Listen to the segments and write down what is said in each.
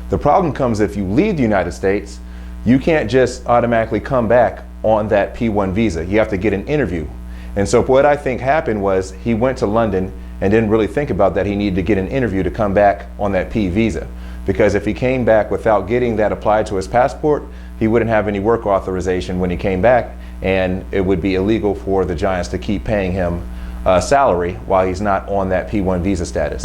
The problem comes if you leave the United States, you can't just automatically come back on that P-1 visa. You have to get an interview. And so what I think happened was he went to London and didn't really think about that he needed to get an interview to come back on that P visa. Because if he came back without getting that applied to his passport, he wouldn't have any work authorization when he came back, and it would be illegal for the Giants to keep paying him a salary while he's not on that P-1 visa status.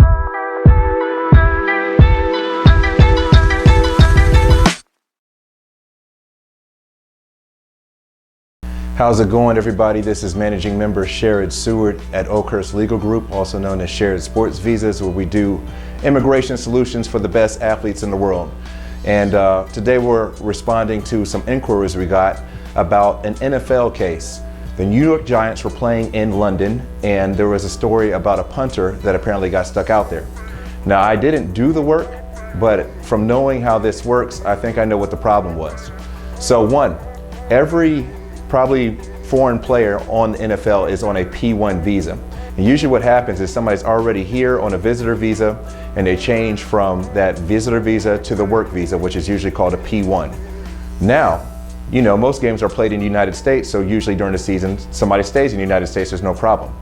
How's it going, everybody? This is Managing Member Sherrod at Oakhurst Legal Group, also known as Sherrod Sports Visas, where we do immigration solutions for the best athletes in the world. And today we're responding to some inquiries we got about an NFL case. The New York Giants were playing in London, and there was a story about a punter that apparently got stuck out there. Now, I didn't do the work, but from knowing how this works, I think I know what the problem was. So one, every probably foreign player on the NFL is on a P-1 visa. And usually what happens is somebody's already here on a visitor visa and they change from that visitor visa to the work visa, which is usually called a P-1. Now, you know, most games are played in the United States, so usually during the season, somebody stays in the United States, there's no problem.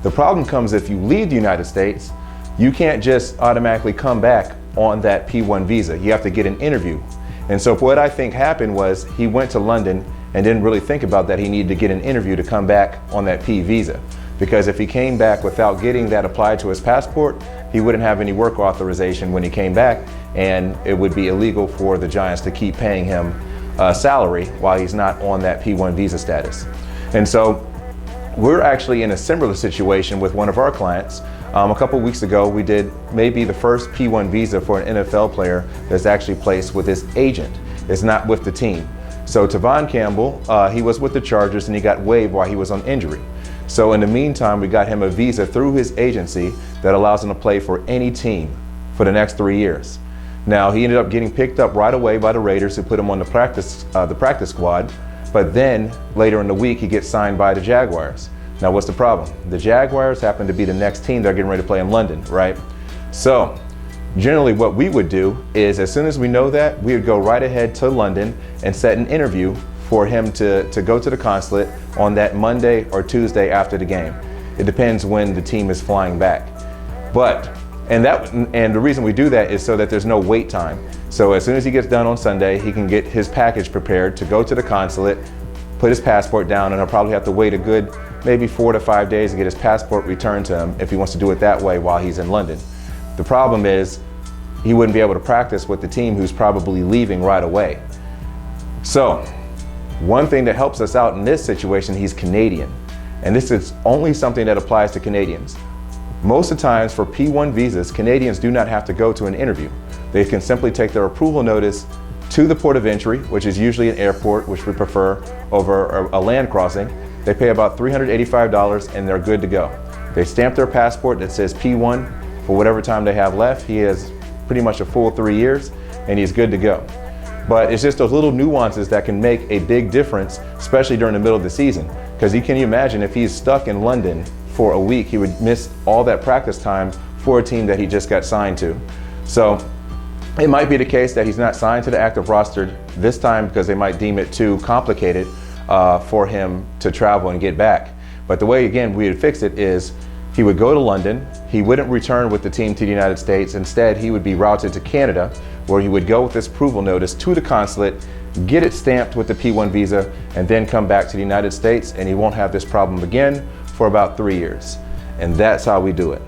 The problem comes if you leave the United States, you can't just automatically come back on that P-1 visa. You have to get an interview. And so what I think happened was he went to London and didn't really think about that he needed to get an interview to come back on that P visa. Because if he came back without getting that applied to his passport, he wouldn't have any work authorization when he came back, and it would be illegal for the Giants to keep paying him a salary while he's not on that P-1 visa status. And so we're actually in a similar situation with one of our clients. A couple weeks ago, we did maybe the first P-1 visa for an NFL player that's actually placed with his agent. It's not with the team. So Tavon Campbell, he was with the Chargers and he got waived while he was on injury. So in the meantime, we got him a visa through his agency that allows him to play for any team for the next 3 years. Now, he ended up getting picked up right away by the Raiders, who put him on the practice squad. But then later in the week, he gets signed by the Jaguars. Now, what's the problem? The Jaguars happen to be the next team they're getting ready to play in London, right? So generally what we would do is, as soon as we know that, we would go right ahead to London and set an interview for him to go to the consulate on that Monday or Tuesday after the game. It depends when the team is flying back. And the reason we do that is so that there's no wait time. So as soon as he gets done on Sunday, he can get his package prepared to go to the consulate, put his passport down, and he'll probably have to wait a good maybe 4 to 5 days to get his passport returned to him if he wants to do it that way while he's in London. The problem is he wouldn't be able to practice with the team who's probably leaving right away. So one thing that helps us out in this situation, he's Canadian. And this is only something that applies to Canadians. Most of the times for P-1 visas, Canadians do not have to go to an interview. They can simply take their approval notice to the port of entry, which is usually an airport, which we prefer over a land crossing. They pay about $385 and they're good to go. They stamp their passport that says P-1 for whatever time they have left. He has pretty much a full 3 years and he's good to go. But it's just those little nuances that can make a big difference, especially during the middle of the season. Because you can imagine if he's stuck in London for a week, he would miss all that practice time for a team that he just got signed to. So it might be the case that he's not signed to the active roster this time because they might deem it too complicated for him to travel and get back. But the way, again, we would fix it is he would go to London, he wouldn't return with the team to the United States. Instead, he would be routed to Canada, where he would go with this approval notice to the consulate, get it stamped with the P-1 visa, and then come back to the United States, and he won't have this problem again for about 3 years. And that's how we do it.